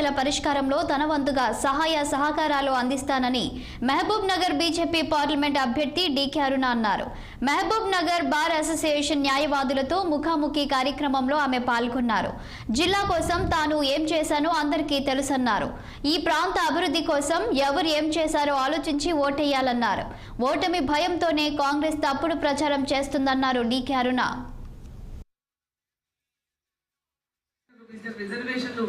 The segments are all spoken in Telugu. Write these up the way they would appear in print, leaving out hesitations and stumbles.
సమస్యల పరిష్కారంలో తన వంతుగా సహాయ సహకారాలు అందిస్తానని మహబూబ్ నగర్ బీజేపీ పార్లమెంట్ అభ్యర్థి డీకే అరుణ అన్నారు. మహబూబ్ నగర్ బార్ అసోసియేషన్ న్యాయవాదులతో ముఖాముఖి కార్యక్రమంలో ఆమె పాల్గొన్నారు. జిల్లా కోసం తాను ఏం చేశానో అందరికీ తెలుసన్నారు. ఈ ప్రాంత అభివృద్ధి కోసం ఎవరు ఏం చేశారో ఆలోచించి ఓటేయాలన్నారు. ఓటమి భయంతోనే కాంగ్రెస్ తప్పుడు ప్రచారం చేస్తుందన్నారు డీకే అరుణ. రిజర్వేషన్లు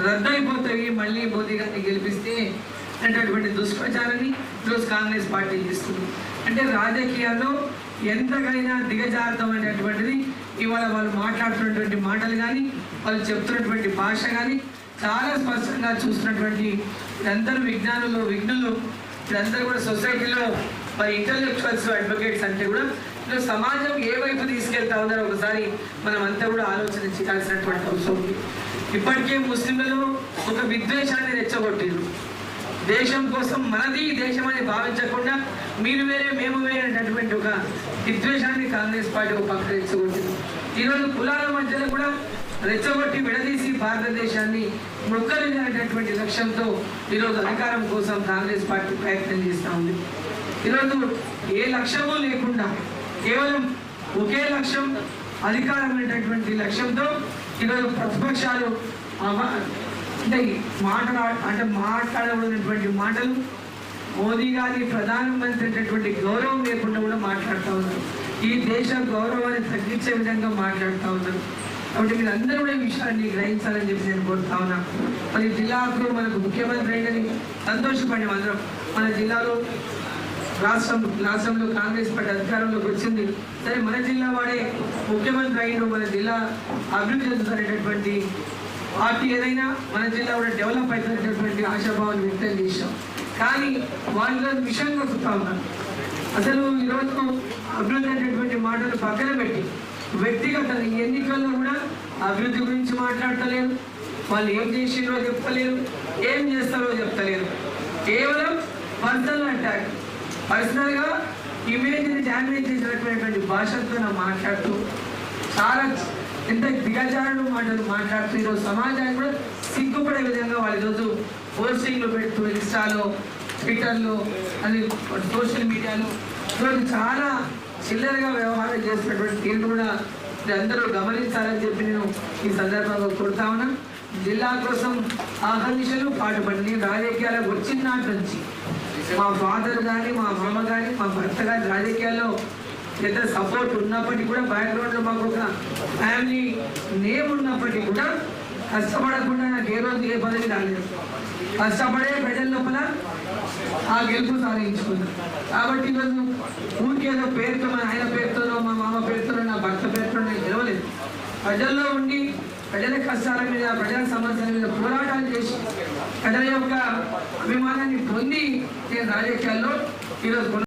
రద్దయిపోతాయి మళ్ళీ మోదీ గారిని గెలిపిస్తే అనేటటువంటి దుష్ప్రచారాన్ని ఈరోజు కాంగ్రెస్ పార్టీ చేస్తుంది. అంటే రాజకీయాల్లో ఎంతకైనా దిగజారుతాం అనేటువంటిది ఇవాళ వాళ్ళు మాట్లాడుతున్నటువంటి మాటలు కానీ వాళ్ళు చెప్తున్నటువంటి భాష కానీ చాలా స్పష్టంగా చూస్తున్నటువంటి వీళ్ళందరూ విజ్ఞులు వీళ్ళందరూ కూడా సొసైటీలో మరి ఇంటలెక్చువల్స్ అడ్వకేట్స్ అంటే కూడా ఈరోజు సమాజం ఏ వైపు తీసుకెళ్తా ఉన్నారో ఒకసారి మనం అంతా కూడా ఆలోచన చేయాల్సినటువంటి అవసరం ఉంది. ఇప్పటికే ముస్లింలలో ఒక విద్వేషాన్ని రెచ్చగొట్టింది. దేశం కోసం మనది దేశం అని భావించకుండా మీరు వేరే మేము వేరే అనేటటువంటి ఒక విద్వేషాన్ని కాంగ్రెస్ పార్టీ ఒక పక్కన రెచ్చగొట్టింది. ఈరోజు కులాల మధ్యలో కూడా రెచ్చగొట్టి విడదీసి భారతదేశాన్ని ముక్కలేనటువంటి లక్ష్యంతో ఈరోజు అధికారం కోసం కాంగ్రెస్ పార్టీ ప్రయత్నం చేస్తూ ఉంది. ఈరోజు ఏ లక్ష్యమూ లేకుండా కేవలం ఒకే లక్ష్యం అధికారం అనేటటువంటి లక్ష్యంతో ఈరోజు ప్రతిపక్షాలు మాట్లాడబడినటువంటి మాటలు మోదీ గారి ప్రధానమంత్రి అనేటువంటి గౌరవం లేకుండా కూడా మాట్లాడుతూ ఉన్నారు. ఈ దేశ గౌరవాన్ని తగ్గించే విధంగా మాట్లాడుతూ ఉన్నారు. కాబట్టి మీరందరూ కూడా ఈ విషయాన్ని గ్రహించాలని చెప్పి నేను కోరుతా ఉన్నా. మరి జిల్లాకు మనకు ముఖ్యమంత్రి అయినని సంతోషపడి అందరం మన జిల్లాలో రాష్ట్రంలో కాంగ్రెస్ పార్టీ అధికారంలోకి వచ్చింది. సరే మన జిల్లా వాడే ముఖ్యమంత్రి అయిన మన జిల్లా అభివృద్ధి చెందుతున్నటువంటి పార్టీ ఏదైనా మన జిల్లా కూడా డెవలప్ అవుతున్నటువంటి ఆశాభావాన్ని వ్యక్తం చేశాం. కానీ వాళ్ళు విషయం కొడుతూ ఉన్నారు. అసలు ఈరోజు అభివృద్ధి అనేటువంటి మాటలు పక్కన పెట్టి వ్యక్తిగత ఎన్నికల్లో కూడా అభివృద్ధి గురించి మాట్లాడతలేరు. వాళ్ళు ఏం చేసిండ్రో చెప్తలేరు, ఏం చేస్తారో చెప్తలేరు. కేవలం పర్సనల్ అటాక్, పర్సనల్గా ఇమేజ్ని డ్యామేజ్ చేసినటువంటి భాషతో మాట్లాడుతూ చాలా ఎంత దిగజారుడు మాటలు మాట్లాడుతూ ఈరోజు సమాజాన్ని కూడా సిగ్గుపడే విధంగా వాళ్ళు ఈరోజు పోస్టింగ్లు పెడుతూ ఇన్స్టాలో, ట్విట్టర్లో, అది సోషల్ మీడియాలో ఈరోజు చాలా చిల్లరగా వ్యవహారం చేసినటువంటి తీరు కూడా అందరూ గమనించాలని చెప్పి నేను ఈ సందర్భంగా కోరుతా ఉన్నా. జిల్లా కోసం ఆహర్నిశలు పాటుపడి రాజకీయాలకు వచ్చిన నాటి నుంచి మా ఫాదర్ కానీ మా మామ కానీ మా భర్త కానీ రాజకీయాల్లో పెద్ద సపోర్ట్ ఉన్నప్పటికీ కూడా బ్యాక్గ్రౌండ్లో మాకు ఒక ఫ్యామిలీ నేమ్ ఉన్నప్పటికీ కూడా కష్టపడకుండా నాకు ఏ రోజు ఏ పదవి రాలేదు. కష్టపడే ప్రజల లోపల ఆ గెలుపు సాధించుకున్నాను. కాబట్టి ఈరోజు ఊరికేదో పేరుతో మా ఆయన పేరుతోనో మా మామ పేరుతోనో నా భర్త పేరుతో నేను గెలవలేదు. ప్రజల్లో ఉండి ప్రజల కష్టాల మీద ప్రజల సమస్యల మీద పోరాటాలు చేసి ప్రజల యొక్క అభిమానాన్ని పొంది నేను రాజకీయాల్లో ఈరోజు